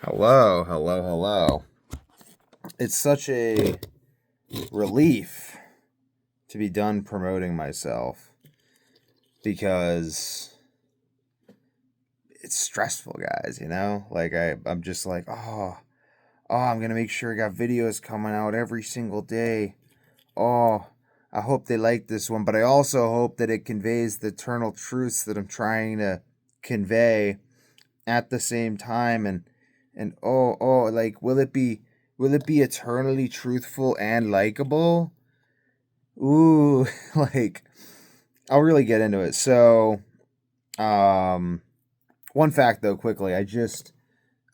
Hello, hello, hello. It's such a relief to be done promoting myself because it's stressful, guys, you know? Like I'm just like, I'm gonna make sure I got videos coming out every single day. Oh, I hope they like this one, but I also hope that it conveys the eternal truths that I'm trying to convey at the same time and like will it be eternally truthful and likable? Ooh, like I'll really get into it. So, um one fact though quickly, I just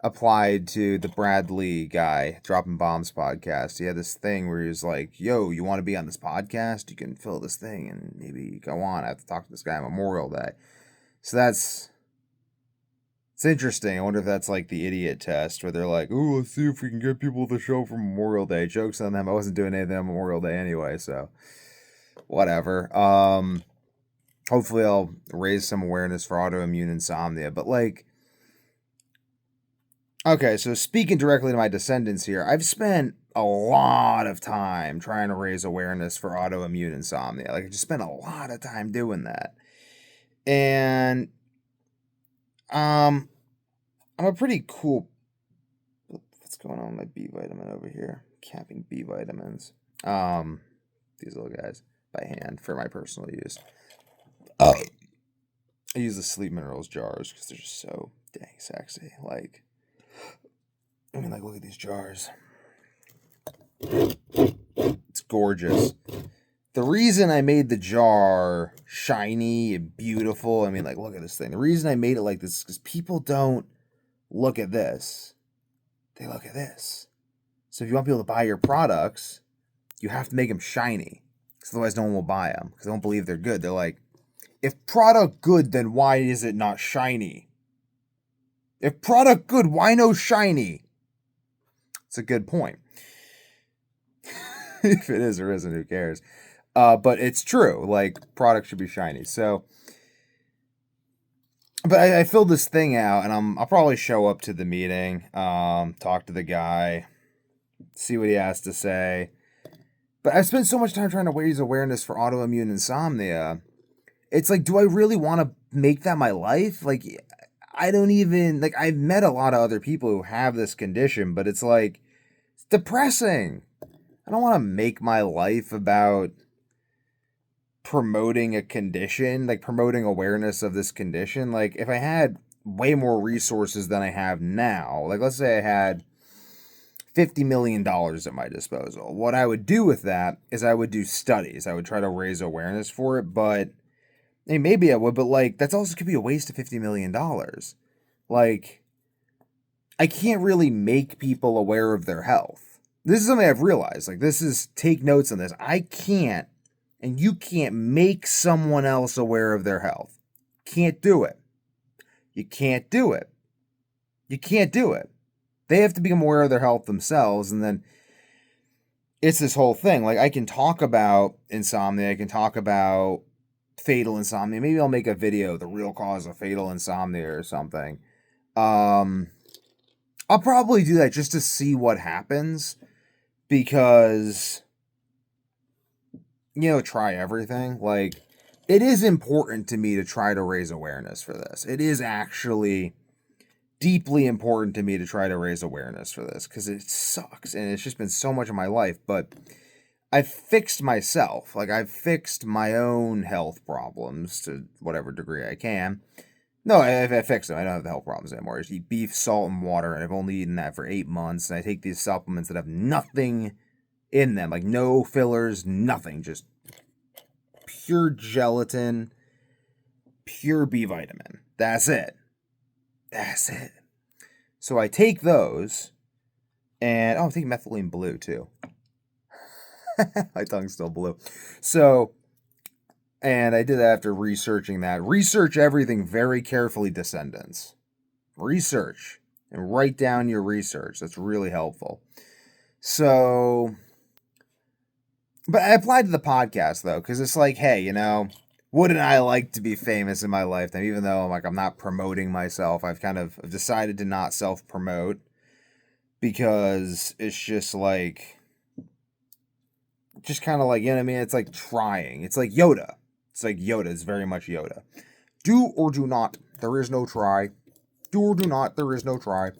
applied to the Brad Lee guy, Dropping Bombs podcast. He had this thing where he was like, "Yo, you want to be on this podcast? You can fill this thing and maybe go on. I have to talk to this guy on Memorial Day." So it's interesting. I wonder if that's like the idiot test where they're like, "Oh, let's see if we can get people to show for Memorial Day." Jokes on them. I wasn't doing anything on Memorial Day anyway, so whatever. Hopefully I'll raise some awareness for autoimmune insomnia. But like, okay, so speaking directly to my descendants here, I've spent a lot of time trying to raise awareness for autoimmune insomnia. Like I just spent a lot of time doing that. And um I'm a pretty cool. What's going on with my B vitamin over here? Capping B vitamins. These little guys by hand for my personal use. Uh, I use the Sleep Minerals jars because they're just so dang sexy. Like, I mean, like, look at these jars. It's gorgeous. The reason I made the jar shiny and beautiful, I mean, like, look at this thing. The reason I made it like this is because people don't look at this. They look at this. So if you want people to buy your products, you have to make them shiny. Because otherwise no one will buy them. Because they don't believe they're good. They're like, if product good, then why is it not shiny? If product good, why no shiny? It's a good point. If it is or isn't, who cares? But it's true. Like, product should be shiny. So, but I filled this thing out, and I'll probably show up to the meeting, talk to the guy, see what he has to say. But I've spent so much time trying to raise awareness for autoimmune insomnia. It's like, do I really want to make that my life? Like, I don't even, like, I've met a lot of other people who have this condition, but it's like, it's depressing. I don't want to make my life about promoting a condition, like promoting awareness of this condition. Like, if I had way more resources than I have now, like, let's say I had $50 million at my disposal, what I would do with that is I would do studies. I would try to raise awareness for it, but hey, maybe I would, but like, that's also could be a waste of $50 million. Like, I can't really make people aware of their health. This is something I've realized. Like, this is, take notes on this. I can't, and you can't make someone else aware of their health. Can't do it. You can't do it. You can't do it. They have to become aware of their health themselves, and then it's this whole thing. Like, I can talk about insomnia. I can talk about fatal insomnia. Maybe I'll make a video, the real cause of fatal insomnia or something. I'll probably do that just to see what happens because, try everything. Like, it is important to me to try to raise awareness for this. It is actually deeply important to me to try to raise awareness for this because it sucks and it's just been so much of my life. But I've fixed myself. Like, I've fixed my own health problems to whatever degree I can. No, I fixed them. I don't have the health problems anymore. I just eat beef, salt, and water, and I've only eaten that for 8 months. And I take these supplements that have nothing in them, like no fillers, nothing, just pure gelatin, pure B vitamin. That's it. That's it. So I take those, and I'm taking methylene blue too. My tongue's still blue. So, and I did that after researching that. Research everything very carefully, Descendants. Research and write down your research. That's really helpful. So, but I applied to the podcast though, because it's like, hey, wouldn't I like to be famous in my lifetime? Even though I'm not promoting myself, I've decided to not self-promote. because it's just like, just kind of like, you know what I mean? It's like trying. It's like Yoda. It's like Yoda. It's very much Yoda. Do or do not. There is no try. Do or do not. There is no try.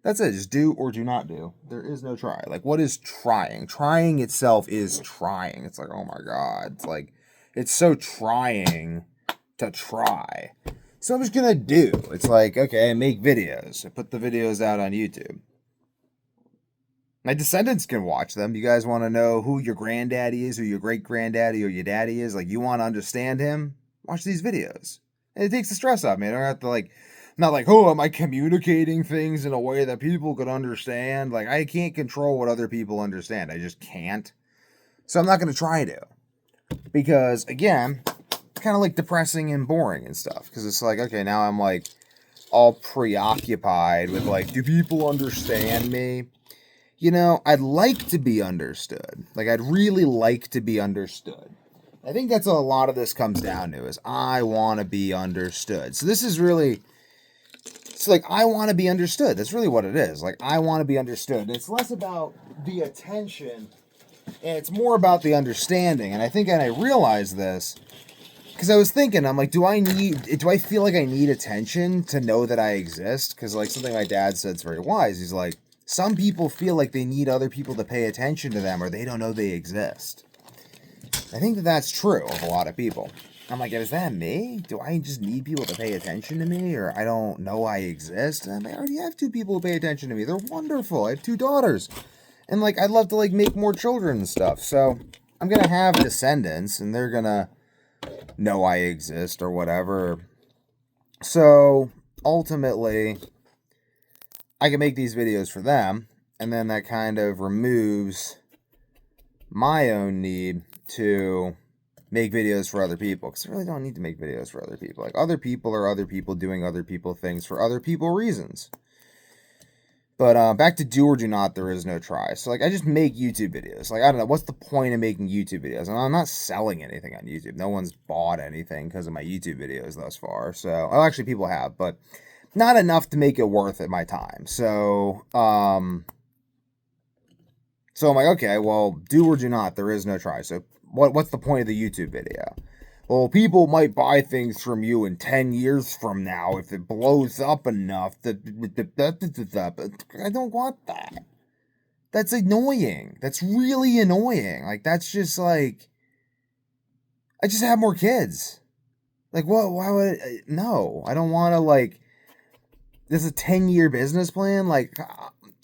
That's it. Just do or do not do. There is no try. Like, what is trying? Trying itself is trying. It's like, oh my God. It's like, it's so trying to try. So I'm just going to do. It's like, okay, I make videos. I put the videos out on YouTube. My descendants can watch them. You guys want to know who your granddaddy is, who your great-granddaddy or your daddy is? Like, you want to understand him? Watch these videos. And it takes the stress off, man. I don't have to, like, not like, oh, am I communicating things in a way that people could understand? Like, I can't control what other people understand. I just can't. So I'm not going to try to. Because, again, it's kind of like depressing and boring and stuff. Because it's like, okay, now I'm like all preoccupied with like, do people understand me? You know, I'd like to be understood. Like, I'd really like to be understood. I think that's what a lot of this comes down to, is I want to be understood. So this is really, it's like, I want to be understood. That's really what it is. Like, I want to be understood. And it's less about the attention, and it's more about the understanding. And I think, and I realized this, because I was thinking, I'm like, do I feel like I need attention to know that I exist? Because, like, something my dad said is very wise. He's like, some people feel like they need other people to pay attention to them, or they don't know they exist. I think that that's true of a lot of people. I'm like, is that me? Do I just need people to pay attention to me, or I don't know I exist? And I already have 2 people who pay attention to me. They're wonderful. I have 2 daughters. And, like, I'd love to, like, make more children and stuff. So I'm going to have descendants, and they're going to know I exist or whatever. So ultimately, I can make these videos for them, and then that kind of removes my own need to make videos for other people, because I really don't need to make videos for other people. Like, other people are other people doing other people things for other people reasons. But back to do or do not, there is no try. So, like, I just make YouTube videos. Like, I don't know, what's the point of making YouTube videos? And I'm not selling anything on YouTube. No one's bought anything because of my YouTube videos thus far. So, well, actually, people have, but not enough to make it worth it, my time. So I'm like, okay, well, do or do not, there is no try. So what's the point of the YouTube video? Well, people might buy things from you in 10 years from now if it blows up enough. I don't want that. That's annoying. That's really annoying. Like, that's just like, I just have more kids. Like, what? Why would no, I don't want to, like, this is a 10-year business plan. Like,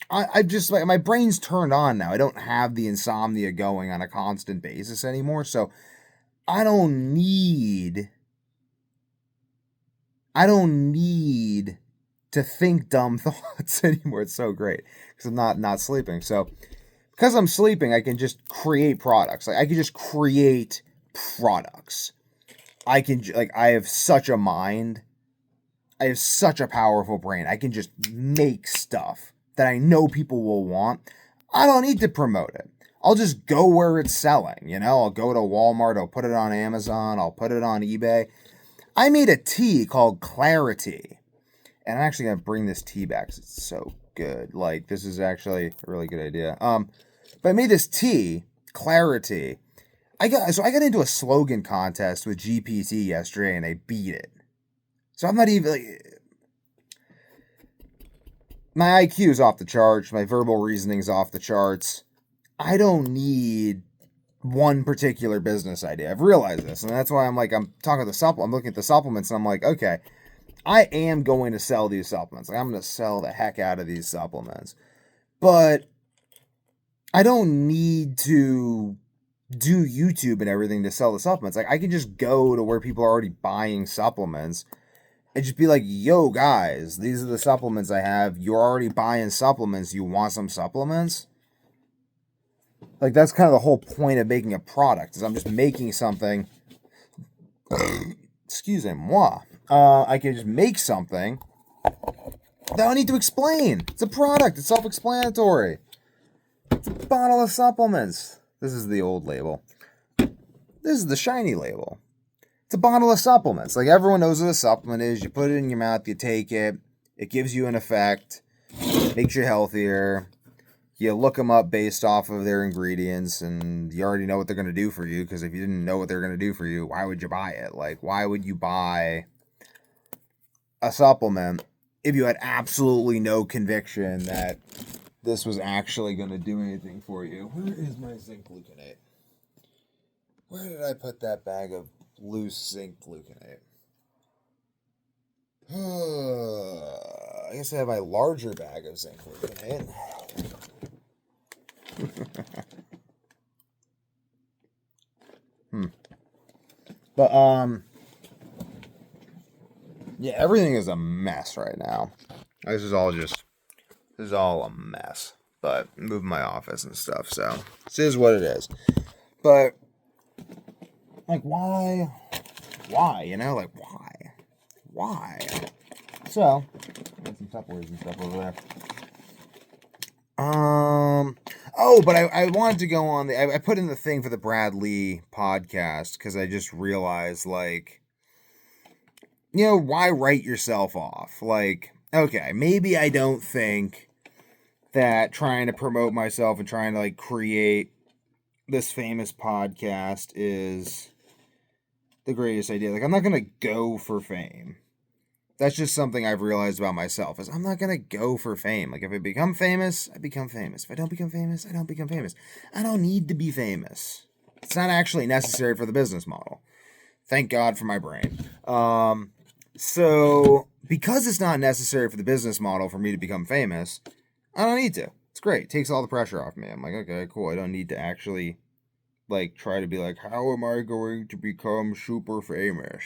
I just, like, my brain's turned on now. I don't have the insomnia going on a constant basis anymore. So I don't need to think dumb thoughts anymore. It's so great because I'm not sleeping. So because I'm sleeping, I can just create products. Like, I can just create products. I can, like, I have such a mind. I have such a powerful brain. I can just make stuff that I know people will want. I don't need to promote it. I'll just go where it's selling, you know? I'll go to Walmart, I'll put it on Amazon, I'll put it on eBay. I made a tea called Clarity. And I'm actually going to bring this tea back because it's so good. Like, this is actually a really good idea. But I made this tea, Clarity. I got into a slogan contest with GPT yesterday and I beat it. So I'm not even, like, my IQ is off the charts. My verbal reasoning is off the charts. I don't need one particular business idea. I've realized this. And that's why I'm like, I'm looking at the supplements and I'm like, okay, I am going to sell these supplements. Like, I'm going to sell the heck out of these supplements. But I don't need to do YouTube and everything to sell the supplements. Like, I can just go to where people are already buying supplements and just be like, yo, guys, these are the supplements I have. You're already buying supplements. You want some supplements? Like, that's kind of the whole point of making a product, is I'm just making something. Excuse moi. I can just make something that I don't need to explain. It's a product. It's self-explanatory. It's a bottle of supplements. This is the old label. This is the shiny label. It's a bottle of supplements. Like, everyone knows what a supplement is. You put it in your mouth, you take it. It gives you an effect. Makes you healthier. you look them up based off of their ingredients, and you already know what they're going to do for you, because if you didn't know what they're going to do for you, why would you buy it? Like, why would you buy a supplement if you had absolutely no conviction that this was actually going to do anything for you? Where is my zinc gluconate? Where did I put that bag of loose zinc gluconate? I guess I have my larger bag of zinc gluconate. But yeah, everything is a mess right now. This is all a mess. But I'm moving my office and stuff, so this is what it is. But like, why? You know, like, why? So, got some Tupperwares and stuff over there. Oh, but I wanted to go on I put in the thing for the Brad Lee podcast because I just realized, like, you know, why write yourself off? Like, okay, maybe I don't think that trying to promote myself and trying to, like, create this famous podcast is the greatest idea. Like, I'm not gonna go for fame. That's just something I've realized about myself, is I'm not going to go for fame. Like, if I become famous, I become famous. If I don't become famous, I don't become famous. I don't need to be famous. It's not actually necessary for the business model. Thank God for my brain. So, because it's not necessary for the business model for me to become famous, I don't need to. It's great. It takes all the pressure off me. I'm like, okay, cool. I don't need to actually, like, try to be like, how am I going to become super famous?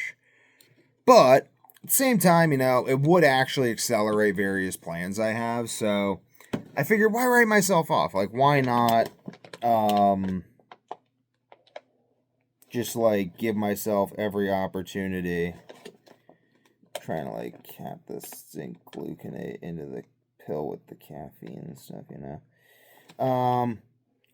But at the same time, you know, it would actually accelerate various plans I have. So I figured, why write myself off? Like, why not just, like, give myself every opportunity. I'm trying to, like, cap this zinc gluconate into the pill with the caffeine and stuff, you know.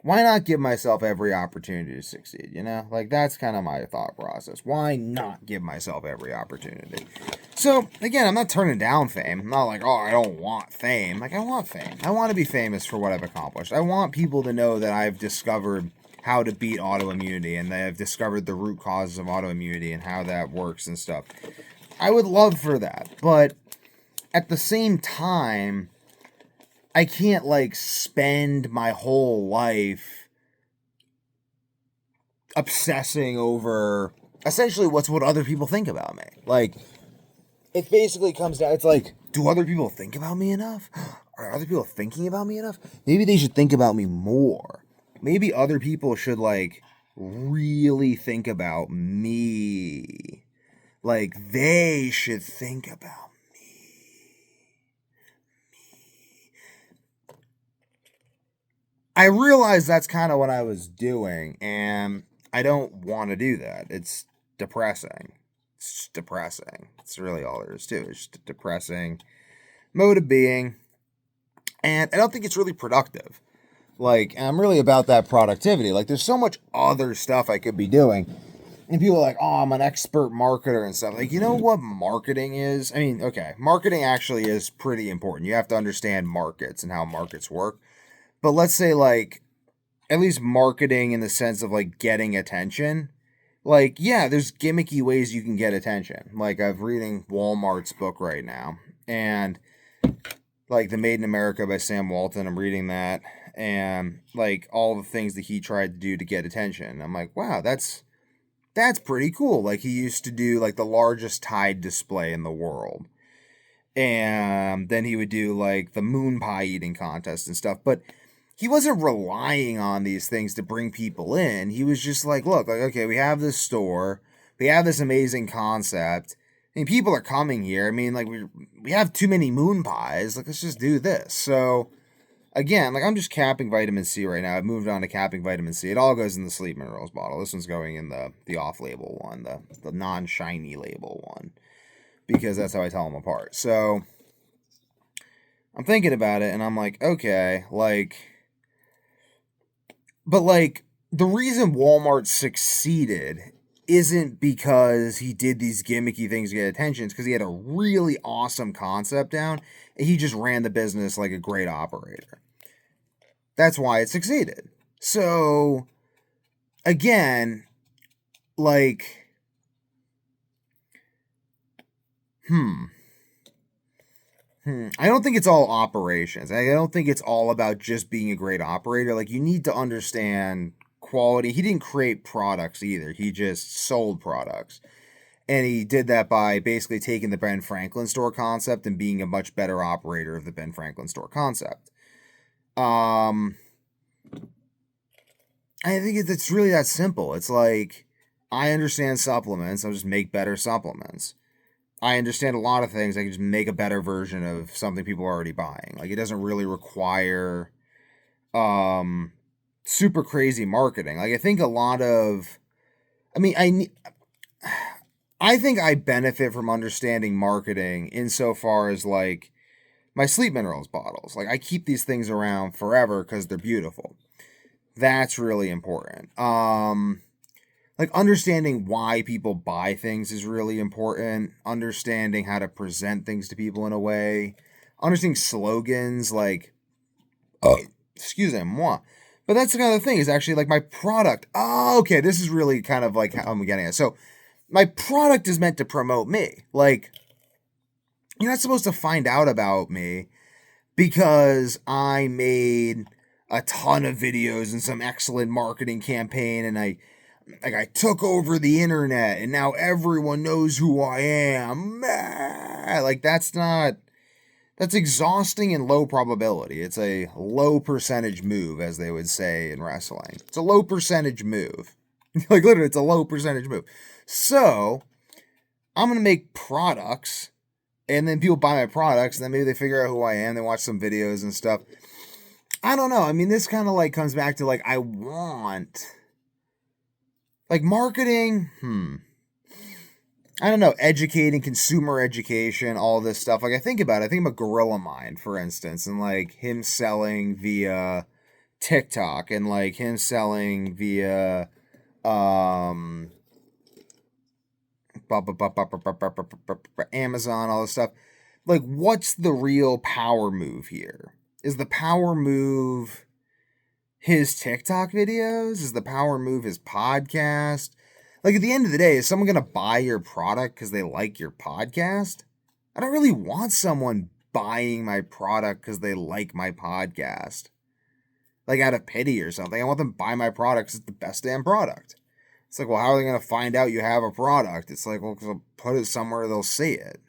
Why not give myself every opportunity to succeed, you know? Like, that's kind of my thought process. Why not give myself every opportunity? So, again, I'm not turning down fame. I'm not like, oh, I don't want fame. Like, I want fame. I want to be famous for what I've accomplished. I want people to know that I've discovered how to beat autoimmunity and that I've discovered the root causes of autoimmunity and how that works and stuff. I would love for that. But at the same time, I can't, like, spend my whole life obsessing over essentially what other people think about me. Like, it basically comes down, it's like, do other people think about me enough? Are other people thinking about me enough? Maybe they should think about me more. Maybe other people should, like, really think about me. Like, they should think about I realized that's kind of what I was doing, and I don't want to do that. It's depressing. It's just depressing. It's really all there is to it. It's just a depressing mode of being, and I don't think it's really productive. Like, I'm really about that productivity. Like, there's so much other stuff I could be doing. And people are like, oh, I'm an expert marketer and stuff. Like, you know what marketing is? I mean, okay, marketing actually is pretty important. You have to understand markets and how markets work. But let's say, like, at least marketing in the sense of, like, getting attention. Like, yeah, there's gimmicky ways you can get attention. Like, I'm reading Walmart's book right now. And, like, The Made in America by Sam Walton, I'm reading that. And, like, all the things that he tried to do to get attention. I'm like, wow, that's pretty cool. Like, he used to do, like, the largest Tide display in the world. And then he would do, like, the moon pie eating contest and stuff. But he wasn't relying on these things to bring people in. He was just like, look, like, okay, we have this store. We have this amazing concept. I mean, people are coming here. I mean, like, we have too many moon pies. Like, let's just do this. So, again, like, I'm just capping vitamin C right now. I've moved on to capping vitamin C. It all goes in the Sleep Minerals bottle. This one's going in the off-label one, the non-shiny label one, because that's how I tell them apart. So, I'm thinking about it, and I'm like, okay, like, but, like, the reason Walmart succeeded isn't because he did these gimmicky things to get attention. It's because he had a really awesome concept down, and he just ran the business like a great operator. That's why it succeeded. So, again, like, I don't think it's all operations. I don't think it's all about just being a great operator. Like, you need to understand quality. He didn't create products either. He just sold products. And he did that by basically taking the Ben Franklin store concept and being a much better operator of the Ben Franklin store concept. I think it's really that simple. It's like, I understand supplements. I'll just make better supplements. I understand a lot of things. I can just make a better version of something people are already buying. Like, it doesn't really require super crazy marketing. Like, I think a lot of, I mean, I think I benefit from understanding marketing insofar as, like, my sleep minerals bottles. Like, I keep these things around forever because they're beautiful. That's really important. Like, understanding why people buy things is really important. Understanding how to present things to people in a way. Understanding slogans, like, excuse me, moi. But that's the kind of thing, is actually like my product. Oh, okay, this is really kind of like how I'm getting it. So, my product is meant to promote me. Like, you're not supposed to find out about me because I made a ton of videos and some excellent marketing campaign, and I took over the internet and now everyone knows who I am. Like, that's exhausting and low probability. It's a low percentage move, as they would say in wrestling. It's a low percentage move. Like, literally, it's a low percentage move. So, I'm going to make products, and then people buy my products, and then maybe they figure out who I am. They watch some videos and stuff. I don't know. I mean, this kind of like comes back to, like, I want, like, marketing. I don't know, educating, consumer education, all this stuff. Like, I think about Gorilla Mind, for instance, and like him selling via TikTok, and like him selling via Amazon, all this stuff. Like, what's the real power move here? Is the power move his TikTok videos? Is the power move his podcast? Like, at the end of the day, is someone going to buy your product because they like your podcast? I don't really want someone buying my product because they like my podcast. Like, out of pity or something. I want them to buy my product because it's the best damn product. It's like, well, how are they going to find out you have a product? It's like, well, because I'll put it somewhere they'll see it.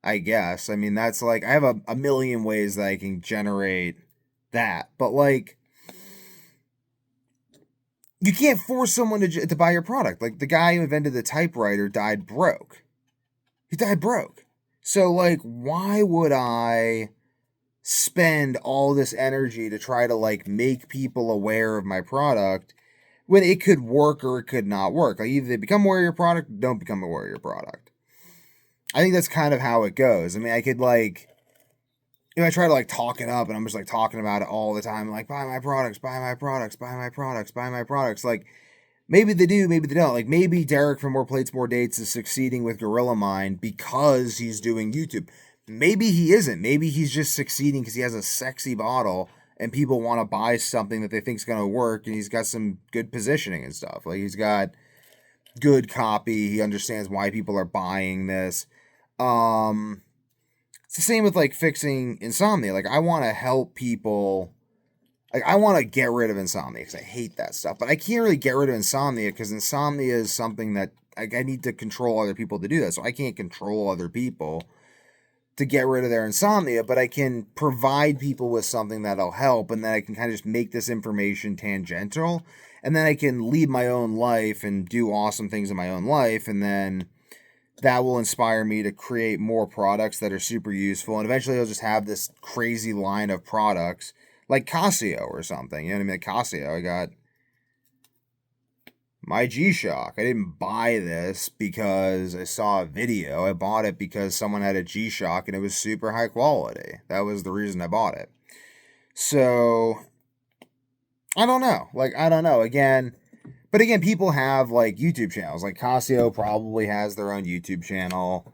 I guess. I mean, that's like, I have a million ways that I can generate that. But, like, you can't force someone to buy your product. Like, the guy who invented the typewriter died broke. He died broke. So, like, why would I spend all this energy to try to, like, make people aware of my product when it could work or it could not work? Like, either they become aware of your product, or don't become aware of your product. I think that's kind of how it goes. I mean, I could, like, if I try to, like, talk it up and I'm just, like, talking about it all the time, like, buy my products, buy my products, buy my products, buy my products. Like, maybe they do, maybe they don't. Like, maybe Derek from More Plates, More Dates is succeeding with Gorilla Mind because he's doing YouTube. Maybe he isn't. Maybe he's just succeeding because he has a sexy bottle and people want to buy something that they think is going to work, and he's got some good positioning and stuff. Like, he's got good copy. He understands why people are buying this. It's the same with, like, fixing insomnia. Like, I want to help people. Like, I want to get rid of insomnia because I hate that stuff. But I can't really get rid of insomnia because insomnia is something that I need to control other people to do that. So I can't control other people to get rid of their insomnia, but I can provide people with something that'll help, and then I can kind of just make this information tangential, and then I can lead my own life and do awesome things in my own life, and then that will inspire me to create more products that are super useful, and eventually I'll just have this crazy line of products like Casio or something. You know what I mean? Like Casio, I got my G-Shock. I didn't buy this because I saw a video. I bought it because someone had a G-Shock and it was super high quality. That was the reason I bought it. So, I don't know. Like, I don't know. But again, people have, like, YouTube channels. Like, Casio probably has their own YouTube channel.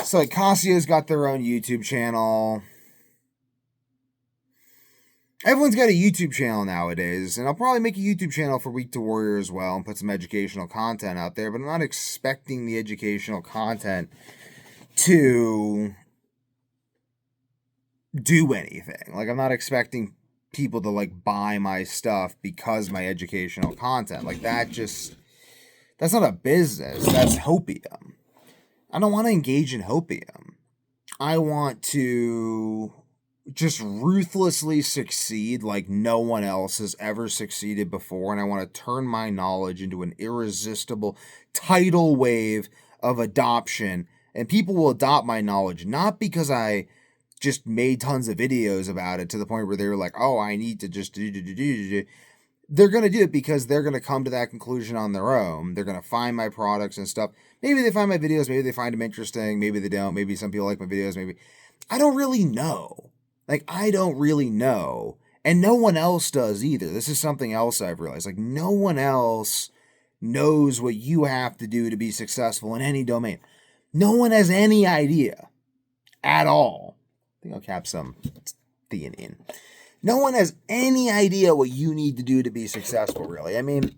So, like, Casio's got their own YouTube channel. everyone's got a YouTube channel nowadays, and I'll probably make a YouTube channel for Week to Warrior as well and put some educational content out there, but I'm not expecting the educational content to do anything. Like, I'm not expecting people to, like, buy my stuff because my educational content. Like, that's not a business. That's hopium. I don't want to engage in hopium. I want to just ruthlessly succeed like no one else has ever succeeded before, and I want to turn my knowledge into an irresistible tidal wave of adoption, and people will adopt my knowledge not because I just made tons of videos about it to the point where they were like, oh, I need to just do. They're going to do it because they're going to come to that conclusion on their own. They're going to find my products and stuff. Maybe they find my videos, maybe they find them interesting, maybe they don't, maybe some people like my videos, maybe. I don't really know. Like, I don't really know. And no one else does either. This is something else I've realized. Like, no one else knows what you have to do to be successful in any domain. No one has any idea at all. I think I'll cap some theanine. No one has any idea what you need to do to be successful, really. I mean,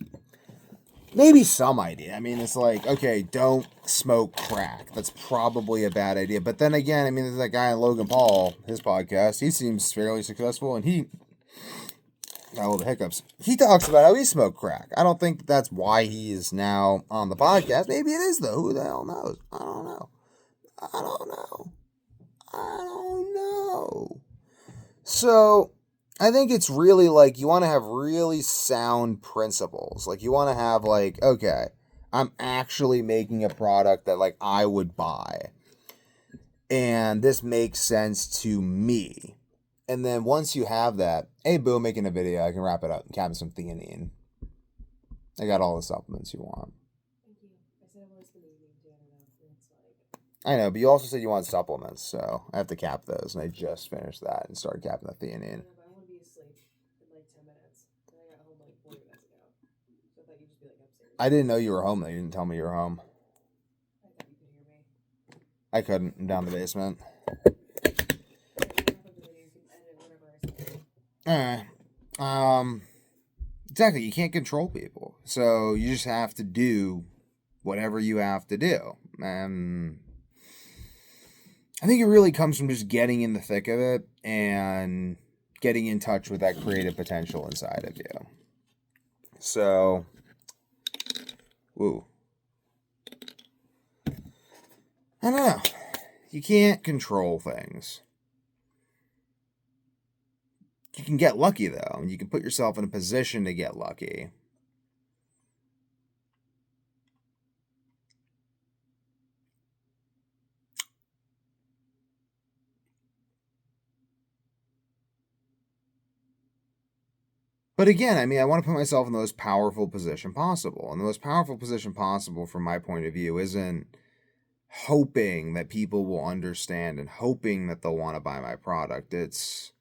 maybe some idea. I mean, it's like, okay, don't smoke crack. That's probably a bad idea. But then again, I mean, there's that guy on Logan Paul, his podcast. He seems fairly successful, and he got all the hiccups. He talks about how he smoked crack. I don't think that's why he is now on the podcast. Maybe it is, though. Who the hell knows? I don't know. So, I think it's really like you want to have really sound principles. Like, you want to have like, okay, I'm actually making a product that like I would buy. And this makes sense to me. And then once you have that, hey, boom, making a video, I can wrap it up and cap some theanine. I got all the supplements you want. Thank you. I said I was the movie, it's like... I know, but you also said you want supplements, so I have to cap those. And I just finished that and started capping the theanine. I want to be asleep in like 10 minutes. And I got home like 40 minutes ago. So I thought you'd just be like upstairs. I didn't know you were home, though. You didn't tell me you were home. I thought you could hear me. I couldn't. I'm down the basement. Alright. Exactly. You can't control people. So you just have to do whatever you have to do. I think it really comes from just getting in the thick of it and getting in touch with that creative potential inside of you. So, woo. I don't know. You can't control things. You can get lucky, though, and you can put yourself in a position to get lucky. But again, I mean, I want to put myself in the most powerful position possible. And the most powerful position possible, from my point of view, isn't hoping that people will understand and hoping that they'll want to buy my product. It's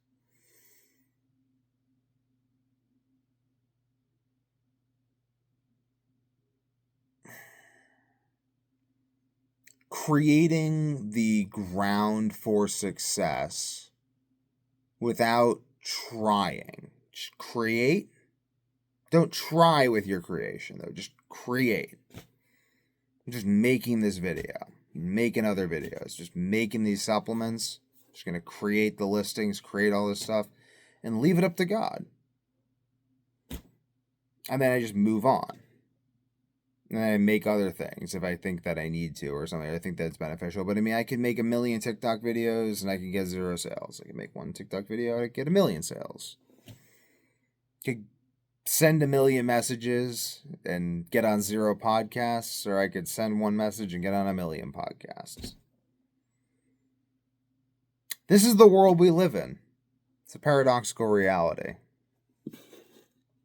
creating the ground for success without trying. Just create. Don't try with your creation, though. Just create. I'm just making this video. Making other videos. Just making these supplements. Just going to create the listings, create all this stuff, and leave it up to God. And then I just move on. And I make other things if I think that I need to or something. I think that's beneficial. But I mean, I could make 1 million TikTok videos and I can get 0 sales. I can make 1 TikTok video, I get 1 million sales. Could send 1 million messages and get on 0 podcasts, or I could send 1 message and get on 1 million podcasts. This is the world we live in. It's a paradoxical reality.